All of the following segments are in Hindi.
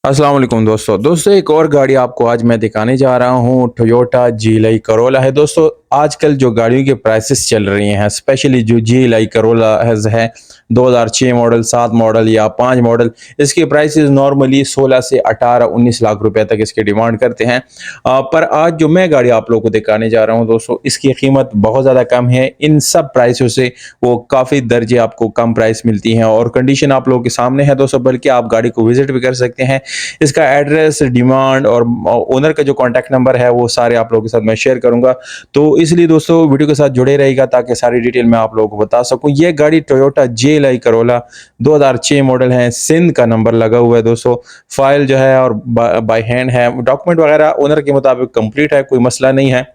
अस्सलाम वालेकुम दोस्तों एक और गाड़ी आपको आज मैं दिखाने जा रहा हूँ। टोयोटा जीएलआई करोला है दोस्तों। आजकल जो गाड़ियों के प्राइसेस चल रही हैं, स्पेशली जो जीएलआई करोला है 2006 मॉडल, 7 मॉडल या 5 मॉडल, इसके प्राइसेस नॉर्मली 16 से 18-19 लाख रुपए तक इसकी डिमांड करते हैं। पर आज जो मैं गाड़ी आप लोगों को दिखाने जा रहा हूँ दोस्तों, इसकी कीमत बहुत ज़्यादा कम है। इन सब प्राइसों से वो काफ़ी दर्जे आपको कम प्राइस मिलती हैं और कंडीशन आप लोगों के सामने है दोस्तों, बल्कि आप गाड़ी को विजिट भी कर सकते हैं। इसका एड्रेस, डिमांड और ओनर का जो कॉन्टैक्ट नंबर है वो सारे आप लोगों के साथ मैं शेयर करूंगा। तो इसलिए दोस्तों वीडियो के साथ जुड़े रहेगा ताकि सारी डिटेल मैं आप लोगों को बता सकूं। ये गाड़ी टोयोटा जेएलआई करोला 2006 मॉडल है, सिंध का नंबर लगा हुआ है दोस्तों। फाइल जो है और बाय हैंड है, डॉक्यूमेंट वगैरह ओनर के मुताबिक कंप्लीट है, कोई मसला नहीं है।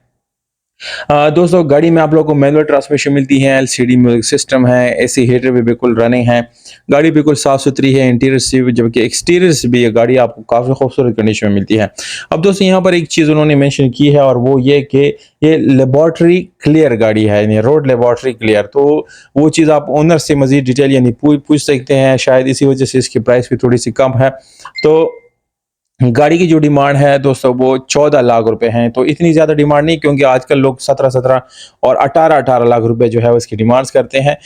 दोस्तों गाड़ी में आप लोगों को मैनुअल ट्रांसमिशन मिलती है, एलसीडी म्यूजिक सिस्टम है, एसी हीटर भी बिल्कुल रनिंग है। गाड़ी बिल्कुल साफ सुथरी है इंटीरियर से भी, जबकि एक्सटीरियर से भी ये गाड़ी आपको काफ़ी खूबसूरत कंडीशन में मिलती है। अब दोस्तों यहाँ पर एक चीज़ उन्होंने मेंशन की है और वो ये कि ये लेबॉर्टरी क्लियर गाड़ी है, यानी रोड लेबॉर्टरी क्लियर। तो वो चीज़ आप ओनर से मजीद डिटेल यानी पूछ सकते हैं, शायद इसी वजह से इसकी प्राइस भी थोड़ी सी कम है। तो गाड़ी की जो डिमांड है दोस्तों वो 14 लाख रुपए हैं। तो इतनी ज़्यादा डिमांड नहीं, क्योंकि आजकल लोग 17-17 और 18-18 लाख रुपए जो है वो इसकी डिमांड्स करते हैं।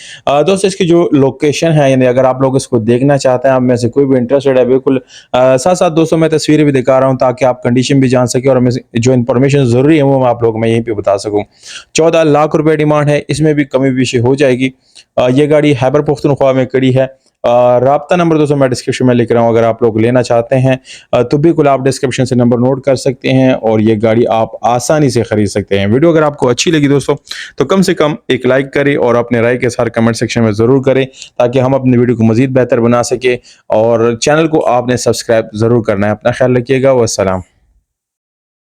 दोस्तों इसकी जो लोकेशन है, यानी अगर आप लोग इसको देखना चाहते हैं, आप में से कोई भी इंटरेस्टेड है, बिल्कुल साथ-साथ दोस्तों मैं तस्वीरें भी दिखा रहा हूँ ताकि आप कंडीशन भी जान सकें और मैं जो इन्फॉर्मेशन ज़रूरी है वो मैं आप लोगों को मैं यहीं पे बता सकूँ। 14 लाख रुपए डिमांड है, इसमें भी कमी पेशी हो जाएगी। ये गाड़ी खैबर पख्तूनख्वा में खड़ी है। राब्ता नंबर दोस्तों मैं डिस्क्रिप्शन में लिख रहा हूँ, अगर आप लोग लेना चाहते हैं तो बिल्कुल आप डिस्क्रिप्शन से नंबर नोट कर सकते हैं और ये गाड़ी आप आसानी से खरीद सकते हैं। वीडियो अगर आपको अच्छी लगी दोस्तों तो कम से कम एक लाइक करें और अपने राय के साथ कमेंट सेक्शन में ज़रूर करें, ताकि हम अपनी वीडियो को मज़ीद बेहतर बना सके। और चैनल को आपने सब्सक्राइब ज़रूर करना है। अपना ख्याल रखिएगा। वस्सलाम।